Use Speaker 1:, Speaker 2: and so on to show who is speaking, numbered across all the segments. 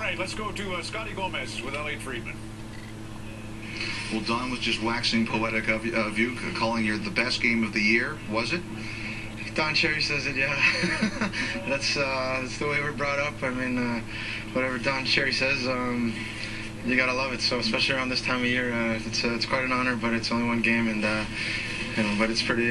Speaker 1: right, let's go to Scotty Gomez with Elliotte Friedman.
Speaker 2: Well, Don was just waxing poetic of you, calling you the best game of the year. Was it?
Speaker 3: Don Cherry says it, yeah. That's the way we're brought up. I mean, whatever Don Cherry says, you gotta love it. So especially around this time of year, it's quite an honor. But it's only one game, and but it's pretty.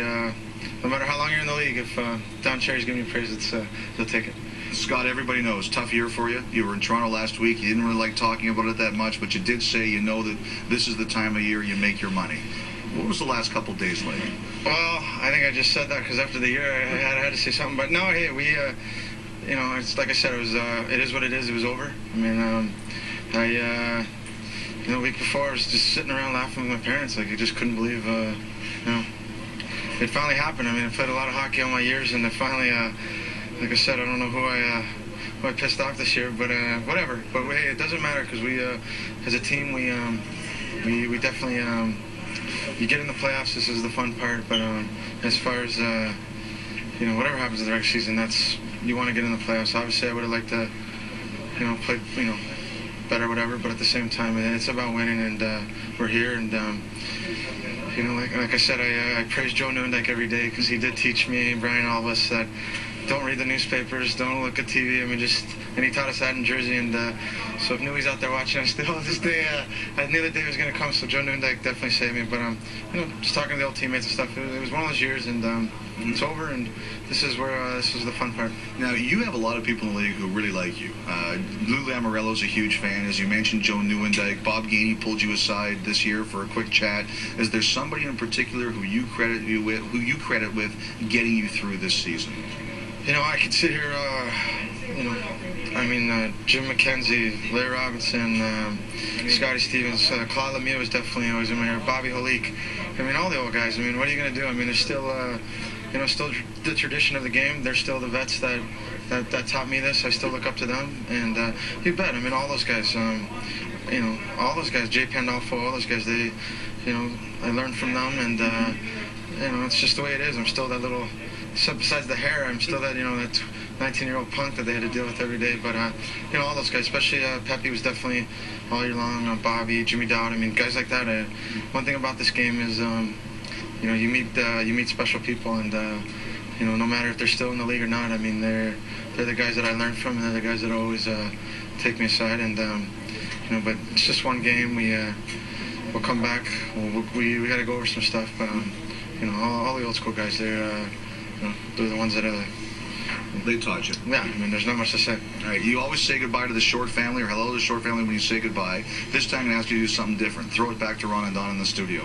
Speaker 3: No matter how long you're in the league, if Don Cherry's giving you praise, you'll take it.
Speaker 2: Scott, everybody knows, tough year for you. You were in Toronto last week. You didn't really like talking about it that much, but you did say you know that this is the time of year you make your money. What was the last couple of days like?
Speaker 3: Well, I think I just said that because after the year I had to say something. But no, hey, we, it's like I said, it is what it is. It was over. I mean, the week before I was just sitting around laughing with my parents. Like, I just couldn't believe, it finally happened. I mean, I played a lot of hockey all my years, and it finally, like I said, I don't know who I pissed off this year, but whatever. But hey, it doesn't matter because we, as a team, we definitely, you get in the playoffs. This is the fun part. But as far as whatever happens in the regular season, you want to get in the playoffs. Obviously, I would have liked to, play, better, whatever. But at the same time, it's about winning, and we're here, and. Like I said, I praise Joe Newendike every day because he did teach me, Brian, all of us, that don't read the newspapers, don't look at TV. I mean, and he taught us that in Jersey. And so if Newey's out there watching, I knew the day was going to come. So Joe Newendike definitely saved me. But just talking to the old teammates and stuff, it was one of those years, and it's over. And this is the fun part.
Speaker 2: Now, you have a lot of people in the league who really like you. Lou Lamoriello's a huge fan, as you mentioned. Joe Newendike, Bob Gainey pulled you aside this year for a quick chat. Is there somebody in particular who you credit with getting you through this season?
Speaker 3: I could sit here, Jim McKenzie, Larry Robinson, Scotty Stevens, Claude Lemieux was definitely always in my ear, Bobby Holik. I mean, all the old guys. I mean, what are you going to do? I mean, there's still, still the tradition of the game. They're still the vets that taught me this. I still look up to them. And you bet. I mean, all those guys, all those guys, Jay Pandolfo, all those guys, I learned from them. And, it's just the way it is. I'm still that little... So besides the hair, I'm still that, that 19-year-old punk that they had to deal with every day. But, all those guys, especially Pepe was definitely all year long, Bobby, Jimmy Dowd. I mean, guys like that. One thing about this game is, you meet special people, and, no matter if they're still in the league or not, I mean, they're the guys that I learned from, and they're the guys that always take me aside. And, but it's just one game. We'll come back. We got to go over some stuff. But, all the old school guys, they're the ones that
Speaker 2: they taught you.
Speaker 3: Yeah, I mean, there's not much to say.
Speaker 2: All right, you always say goodbye to the Short family, or hello to the Short family when you say goodbye. This time I'm going to ask you to do something different. Throw it back to Ron and Don in the studio.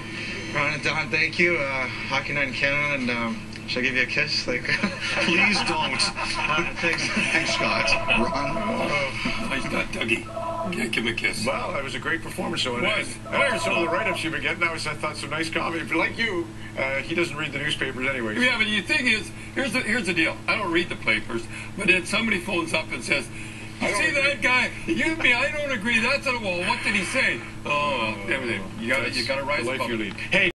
Speaker 3: Ron and Don, thank you. Hockey Night in Canada, and should I give you a kiss?
Speaker 2: Please don't. Thanks, Scott. Ron?
Speaker 4: Nice not Dougie. Yeah, give him a kiss.
Speaker 1: Well, that was a great performance. So
Speaker 4: it was.
Speaker 1: I heard some of the write-ups you've been getting. I thought some nice comments. But like you, he doesn't read the newspapers anyway.
Speaker 4: Yeah, but the thing is, here's the deal. I don't read the papers, but then somebody phones up and says, "You see that guy? I don't agree. That's a well. What did he say? Oh, everything. You got to rise above it."
Speaker 1: Hey.